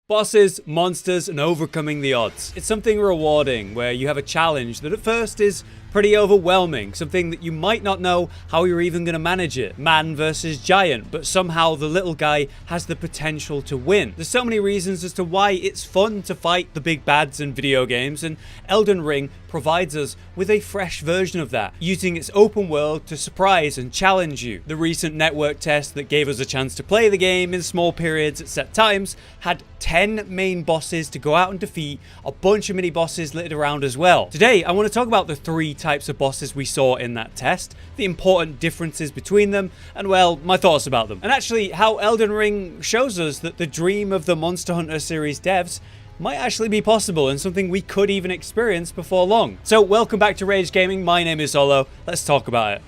Bosses, monsters, and overcoming the odds. It's something rewarding where you have a challenge that at first is pretty overwhelming, something that you might not know how you're even going to manage it. Man versus giant, but somehow the little guy has the potential to win. There's so many reasons as to why it's fun to fight the big bads in video games, and Elden Ring provides us with a fresh version of that, using its open world to surprise and challenge you. The recent network test that gave us a chance to play the game in small periods at set times had 10 main bosses to go out and defeat, a bunch of mini bosses littered around as well. Today, I want to talk about the 3 types of bosses we saw in that test, the important differences between them, and well, my thoughts about them. And actually, how Elden Ring shows us that the dream of the Monster Hunter series devs might actually be possible and something we could even experience before long. So welcome back to Rage Gaming, my name is Solo, let's talk about it.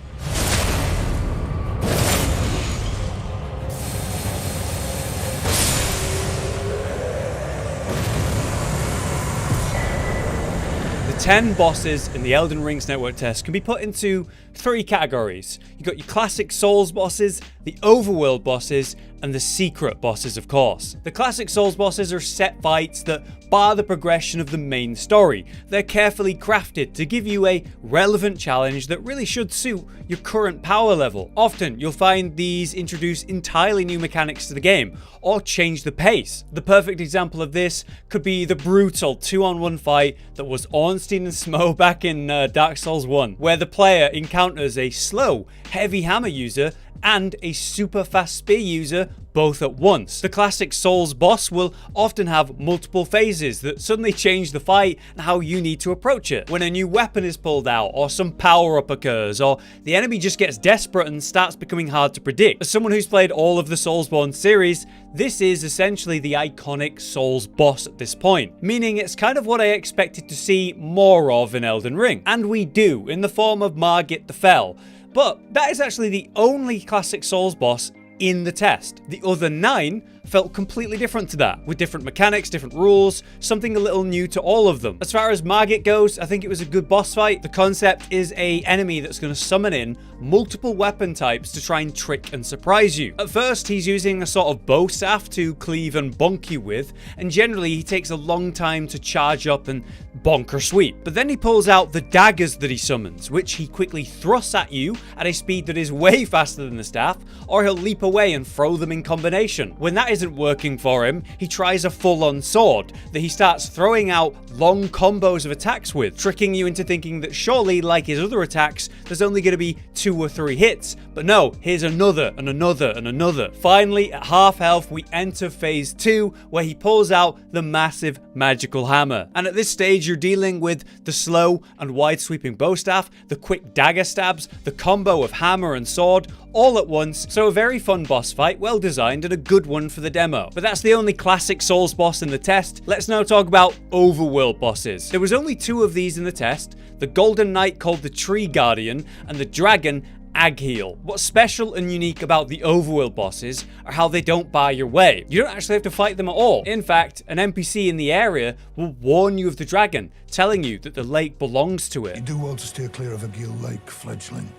The 10 bosses in the Elden Ring's network test can be put into 3 categories. You've got your classic Souls bosses, the overworld bosses, and the secret bosses, of course. The classic Souls bosses are set fights that bar the progression of the main story. They're carefully crafted to give you a relevant challenge that really should suit your current power level. Often, you'll find these introduce entirely new mechanics to the game, or change the pace. The perfect example of this could be the brutal 2-on-1 fight that was Ornstein and Smo back in Dark Souls 1, where the player encounters a slow, heavy hammer user and a super fast spear user both at once. The classic Souls boss will often have multiple phases that suddenly change the fight and how you need to approach it. When a new weapon is pulled out, or some power-up occurs, or the enemy just gets desperate and starts becoming hard to predict. As someone who's played all of the Soulsborne series, this is essentially the iconic Souls boss at this point, meaning it's kind of what I expected to see more of in Elden Ring. And we do, in the form of Margit the Fell. But that is actually the only classic Souls boss in the test. The other 9 felt completely different to that, with different mechanics, different rules, something a little new to all of them. As far as Margit goes, I think it was a good boss fight. The concept is an enemy that's going to summon in multiple weapon types to try and trick and surprise you. At first, he's using a sort of bow staff to cleave and bonk you with, and generally he takes a long time to charge up and bonk or sweep. But then he pulls out the daggers that he summons, which he quickly thrusts at you at a speed that is way faster than the staff, or he'll leap away and throw them in combination. When that isn't working for him, he tries a full-on sword that he starts throwing out long combos of attacks with, tricking you into thinking that surely, like his other attacks, there's only going to be 2 or 3 hits. But no, here's another and another and another. Finally, at half health, we enter phase 2, where he pulls out the massive magical hammer. And at this stage, you're dealing with the slow and wide sweeping bow staff, the quick dagger stabs, the combo of hammer and sword, all at once. So a very fun boss fight, well designed, and a good one for the demo. But that's the only classic Souls boss in the test. Let's now talk about overworld bosses. There was only 2 of these in the test, the Golden Knight called the Tree Guardian, and the Dragon Agheel. What's special and unique about the overworld bosses are how they don't bar your way. You don't actually have to fight them at all. In fact, an NPC in the area will warn you of the dragon, telling you that the lake belongs to it. You do well to steer clear of Agheel Lake, fledgling.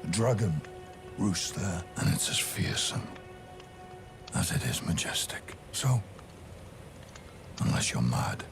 A dragon roosts there, and it's as fearsome as it is majestic. So, unless you're mad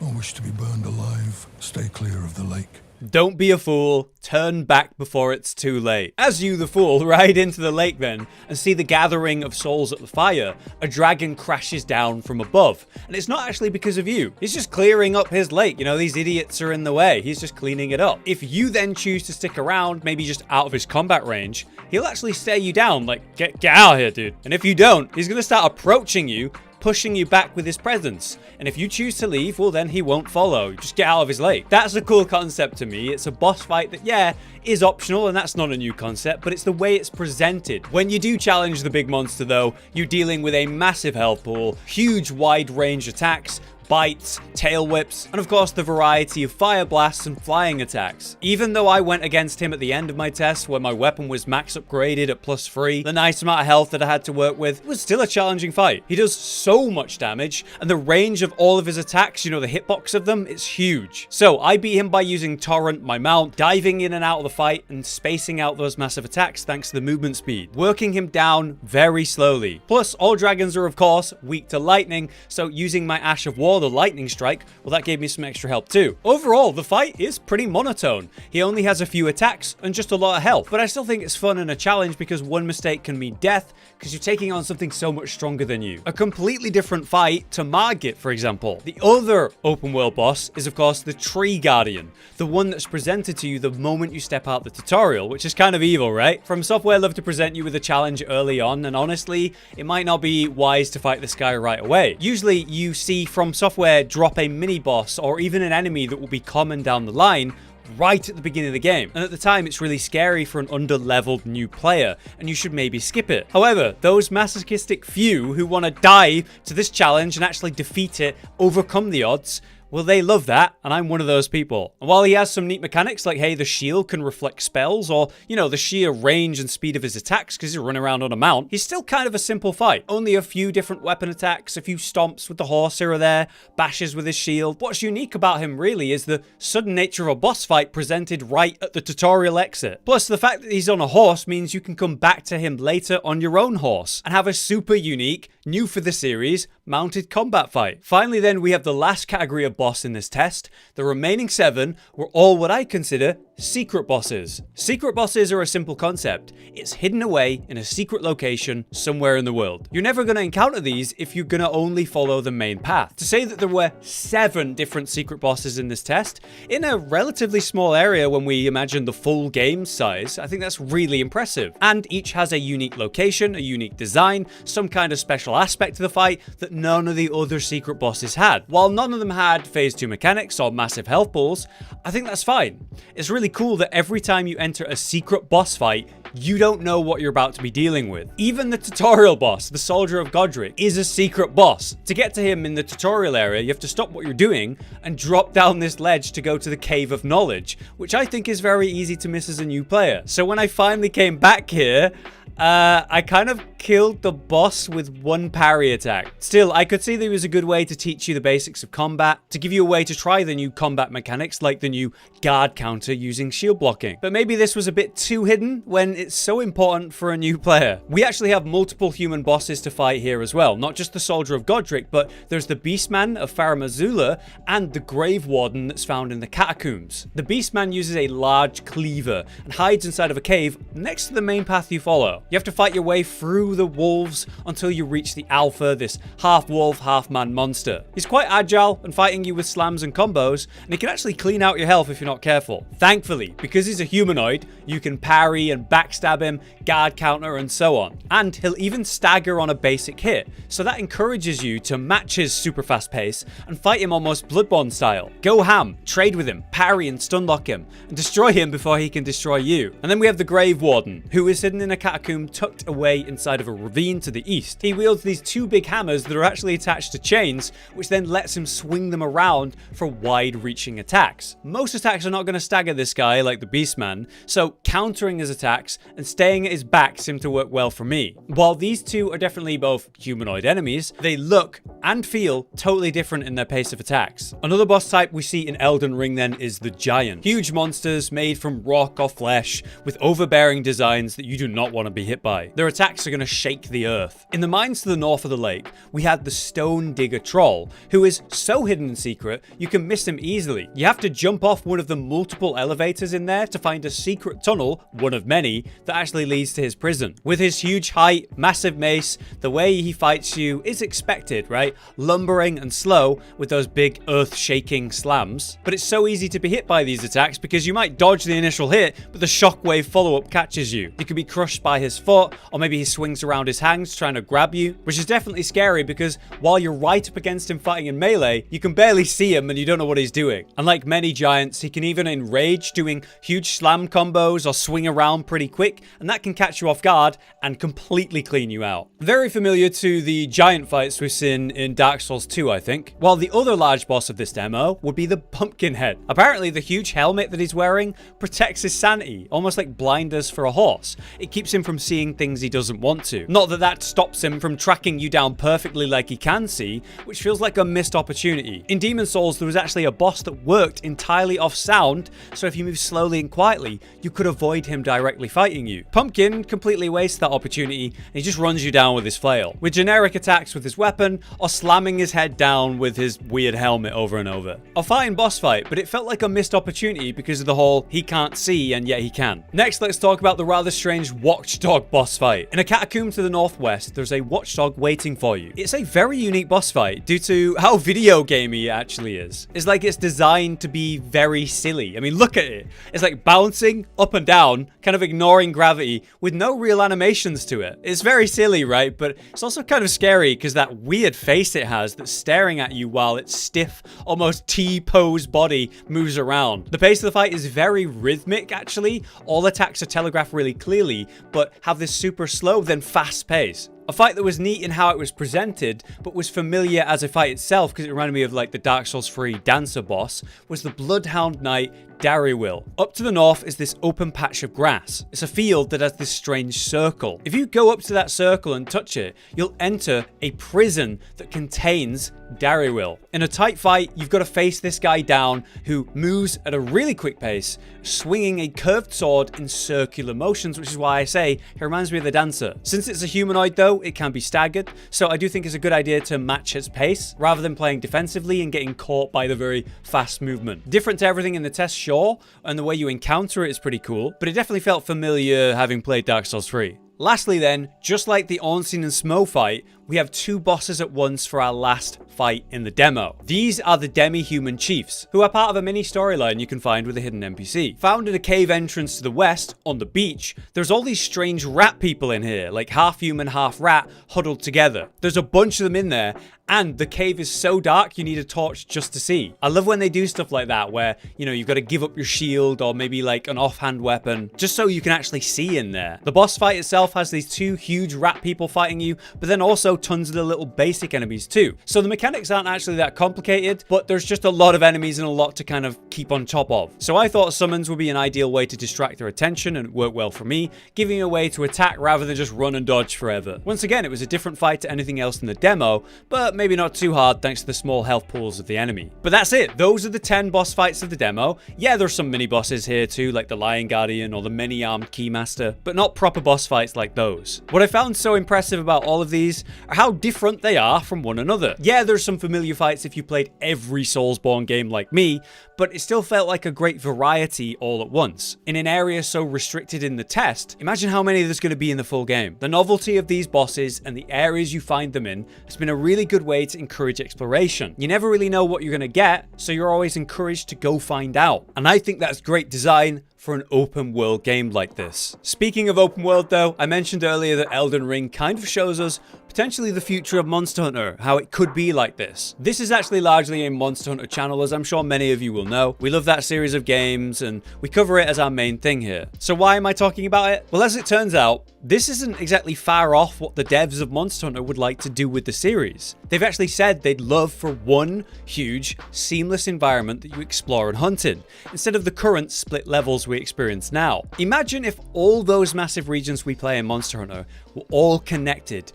or wish to be burned alive, stay clear of the lake. Don't be a fool, turn back before it's too late. As you, the fool, ride into the lake then, and see the gathering of souls at the fire, a dragon crashes down from above. And it's not actually because of you. He's just clearing up his lake. You know, these idiots are in the way. He's just cleaning it up. If you then choose to stick around, maybe just out of his combat range, he'll actually stare you down, like, get out of here, dude. And if you don't, he's gonna start approaching you, pushing you back with his presence. And if you choose to leave, well then he won't follow. Just get out of his lake. That's a cool concept to me. It's a boss fight that, yeah, is optional, and that's not a new concept, but it's the way it's presented. When you do challenge the big monster though, you're dealing with a massive health pool, huge wide range attacks, bites, tail whips, and of course the variety of fire blasts and flying attacks. Even though I went against him at the end of my test where my weapon was max upgraded at +3, the nice amount of health that I had to work with, it was still a challenging fight. He does so much damage, and the range of all of his attacks, you know, the hitbox of them, it's huge. So I beat him by using Torrent, my mount, diving in and out of the fight and spacing out those massive attacks thanks to the movement speed, working him down very slowly. Plus, all dragons are of course weak to lightning, so using my Ash of War, the lightning strike, well, that gave me some extra help too. Overall, the fight is pretty monotone. He only has a few attacks and just a lot of health, but I still think it's fun and a challenge because one mistake can mean death because you're taking on something so much stronger than you. A completely different fight to Margit, for example. The other open world boss is of course the Tree Guardian, the one that's presented to you the moment you step out the tutorial, which is kind of evil, right? From Software love to present you with a challenge early on, and honestly, it might not be wise to fight this guy right away. Usually you see From Software drop a mini boss or even an enemy that will be common down the line right at the beginning of the game, and at the time it's really scary for an under-leveled new player and you should maybe skip it. However, those masochistic few who want to dive to this challenge and actually defeat it, overcome the odds, well, they love that, and I'm one of those people. And while he has some neat mechanics like, hey, the shield can reflect spells, or, you know, the sheer range and speed of his attacks because he's running around on a mount, he's still kind of a simple fight. Only a few different weapon attacks, a few stomps with the horse here or there, bashes with his shield. What's unique about him really is the sudden nature of a boss fight presented right at the tutorial exit. Plus, the fact that he's on a horse means you can come back to him later on your own horse and have a super unique, new for the series, mounted combat fight. Finally then, we have the last category of boss in this test. The remaining 7 were all what I consider secret bosses. Secret bosses are a simple concept. It's hidden away in a secret location somewhere in the world. You're never going to encounter these if you're going to only follow the main path. To say that there were 7 different secret bosses in this test, in a relatively small area when we imagine the full game size, I think that's really impressive. And each has a unique location, a unique design, some kind of special aspect to the fight that none of the other secret bosses had. While none of them had phase 2 mechanics or massive health pools, I think that's fine. It's really cool that every time you enter a secret boss fight, you don't know what you're about to be dealing with. Even the tutorial boss, the Soldier of Godric, is a secret boss. To get to him in the tutorial area, you have to stop what you're doing and drop down this ledge to go to the Cave of Knowledge, which I think is very easy to miss as a new player. So when I finally came back here, I kind of killed the boss with one parry attack. Still, I could see there was a good way to teach you the basics of combat, to give you a way to try the new combat mechanics like the new guard counter using shield blocking. But maybe this was a bit too hidden when it's so important for a new player. We actually have multiple human bosses to fight here as well, not just the Soldier of Godric, but there's the Beastman of Farum Azula and the Grave Warden that's found in the catacombs. The Beastman uses a large cleaver and hides inside of a cave next to the main path you follow. You have to fight your way through the wolves until you reach the Alpha, this half-wolf, half-man monster. He's quite agile and fighting you with slams and combos, and he can actually clean out your health if you're not careful. Thankfully, because he's a humanoid, you can parry and backstab him, guard counter, and so on. And he'll even stagger on a basic hit, so that encourages you to match his super fast pace and fight him almost Bloodborne style. Go ham, trade with him, parry and stun lock him, and destroy him before he can destroy you. And then we have the Grave Warden, who is hidden in a catacomb tucked away inside of a ravine to the east. He wields these 2 big hammers that are actually attached to chains, which then lets him swing them around for wide-reaching attacks. Most attacks are not going to stagger this guy like the Beastman, so countering his attacks and staying at his back seem to work well for me. While these 2 are definitely both humanoid enemies, they look and feel totally different in their pace of attacks. Another boss type we see in Elden Ring then is the Giant. Huge monsters made from rock or flesh with overbearing designs that you do not want to be hit by. Their attacks are going to shake the earth. In the mines to the north of the lake, we had the Stone Digger Troll, who is so hidden in secret, you can miss him easily. You have to jump off one of the multiple elevators in there to find a secret tunnel, one of many, that actually leads to his prison. With his huge height, massive mace, the way he fights you is expected, right? Lumbering and slow with those big earth-shaking slams. But it's so easy to be hit by these attacks because you might dodge the initial hit, but the shockwave follow-up catches you. You could be crushed by his foot, or maybe he swings around his hands trying to grab you, which is definitely scary because while you're right up against him fighting in melee, you can barely see him and you don't know what he's doing. And like many giants, he can even enrage doing huge slam combos or swing around pretty quick, and that can catch you off guard and completely clean you out. Very familiar to the giant fights we've seen in Dark Souls 2, I think. While the other large boss of this demo would be the Pumpkinhead. Apparently, the huge helmet that he's wearing protects his sanity, almost like blinders for a horse. It keeps him from seeing things he doesn't want to. Not that that stops him from tracking you down perfectly like he can see, which feels like a missed opportunity. In Demon Souls, there was actually a boss that worked entirely off sound, so if you move slowly and quietly, you could avoid him directly fighting you. Pumpkin completely wastes that opportunity, and he just runs you down with his flail, with generic attacks with his weapon, or slamming his head down with his weird helmet over and over. A fine boss fight, but it felt like a missed opportunity because of the whole he can't see and yet he can. Next, let's talk about the rather strange Watchdog boss fight. In a catacomb to the northwest, there's a Watchdog waiting for you. It's a very unique boss fight due to how video gamey it actually is. It's like it's designed to be very silly. I mean, look at it. It's like bouncing up and down, kind of ignoring gravity with no real animations to it. It's very silly, right? But it's also kind of scary because that weird face it has that's staring at you while its stiff, almost T-pose body moves around. The pace of the fight is very rhythmic, actually. All attacks are telegraphed really clearly, but have this super slow, then fast pace. A fight that was neat in how it was presented, but was familiar as a fight itself because it reminded me of like the Dark Souls 3 Dancer boss, was the Bloodhound Knight Darrywill. Up to the north is this open patch of grass. It's a field that has this strange circle. If you go up to that circle and touch it, you'll enter a prison that contains Darrywill. In a tight fight, you've got to face this guy down who moves at a really quick pace, swinging a curved sword in circular motions, which is why I say he reminds me of the Dancer. Since it's a humanoid though, it can be staggered, so I do think it's a good idea to match its pace rather than playing defensively and getting caught by the very fast movement. Different to everything in the test, sure, and the way you encounter it is pretty cool, but it definitely felt familiar having played Dark Souls 3. Lastly then, just like the Ornstein and Smo fight, we have two bosses at once for our last fight in the demo. These are the demi-human chiefs, who are part of a mini storyline you can find with a hidden NPC. Found in a cave entrance to the west, on the beach, there's all these strange rat people in here, like half human, half rat, huddled together. There's a bunch of them in there, and the cave is so dark you need a torch just to see. I love when they do stuff like that, where, you know, you've got to give up your shield or maybe like an offhand weapon, just so you can actually see in there. The boss fight itself has these two huge rat people fighting you, but then also tons of the little basic enemies too. So the mechanics aren't actually that complicated, but there's just a lot of enemies and a lot to kind of keep on top of. So I thought summons would be an ideal way to distract their attention, and it worked well for me, giving a way to attack rather than just run and dodge forever. Once again, it was a different fight to anything else in the demo, but maybe not too hard thanks to the small health pools of the enemy. But that's it. Those are the 10 boss fights of the demo. Yeah, there's some mini bosses here too, like the Lion Guardian or the many-armed Keymaster, but not proper boss fights like those. What I found so impressive about all of these are how different they are from one another. Yeah, there's some familiar fights if you played every Soulsborne game like me, but it still felt like a great variety all at once. In an area so restricted in the test, imagine how many there's going to be in the full game. The novelty of these bosses and the areas you find them in has been a really good way to encourage exploration. You never really know what you're going to get, so you're always encouraged to go find out. And I think that's great design for an open world game like this. Speaking of open world though, I mentioned earlier that Elden Ring kind of shows us potentially the future of Monster Hunter, how it could be like this. This is actually largely a Monster Hunter channel, as I'm sure many of you will know. We love that series of games and we cover it as our main thing here. So why am I talking about it? Well, as it turns out, this isn't exactly far off what the devs of Monster Hunter would like to do with the series. They've actually said they'd love for one huge, seamless environment that you explore and hunt in, instead of the current split levels we experience now. Imagine if all those massive regions we play in Monster Hunter were all connected.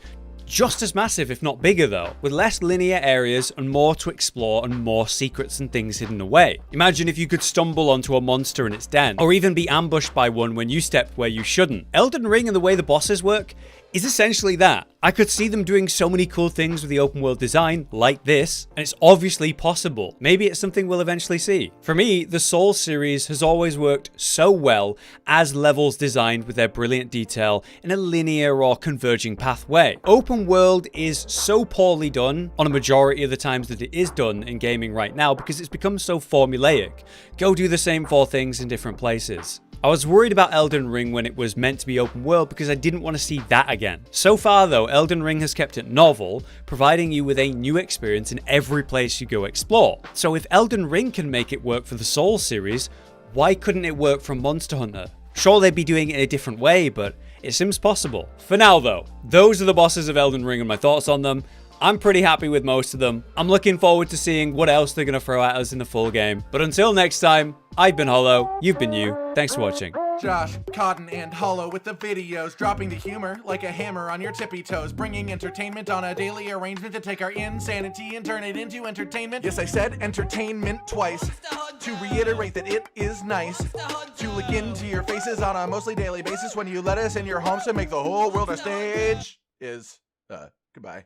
Just as massive, if not bigger though, with less linear areas and more to explore and more secrets and things hidden away. Imagine if you could stumble onto a monster in its den, or even be ambushed by one when you stepped where you shouldn't. Elden Ring and the way the bosses work is essentially that. I could see them doing so many cool things with the open world design like this, and it's obviously possible. Maybe it's something we'll eventually see. For me, the Souls series has always worked so well as levels designed with their brilliant detail in a linear or converging pathway. Open world is so poorly done on a majority of the times that it is done in gaming right now because it's become so formulaic. Go do the same 4 things in different places. I was worried about Elden Ring when it was meant to be open world because I didn't want to see that again. So far though, Elden Ring has kept it novel, providing you with a new experience in every place you go explore. So if Elden Ring can make it work for the Souls series, why couldn't it work for Monster Hunter? Sure, they'd be doing it in a different way, but it seems possible. For now though, those are the bosses of Elden Ring and my thoughts on them. I'm pretty happy with most of them. I'm looking forward to seeing what else they're going to throw at us in the full game. But until next time, I've been Hollow, you've been you. Thanks for watching. Josh, Cotton, and Hollow with the videos, dropping the humor like a hammer on your tippy toes, bringing entertainment on a daily arrangement to take our insanity and turn it into entertainment. Yes, I said entertainment twice, to reiterate that it is nice to look into your faces on a mostly daily basis when you let us in your homes to make the whole world a stage. Goodbye.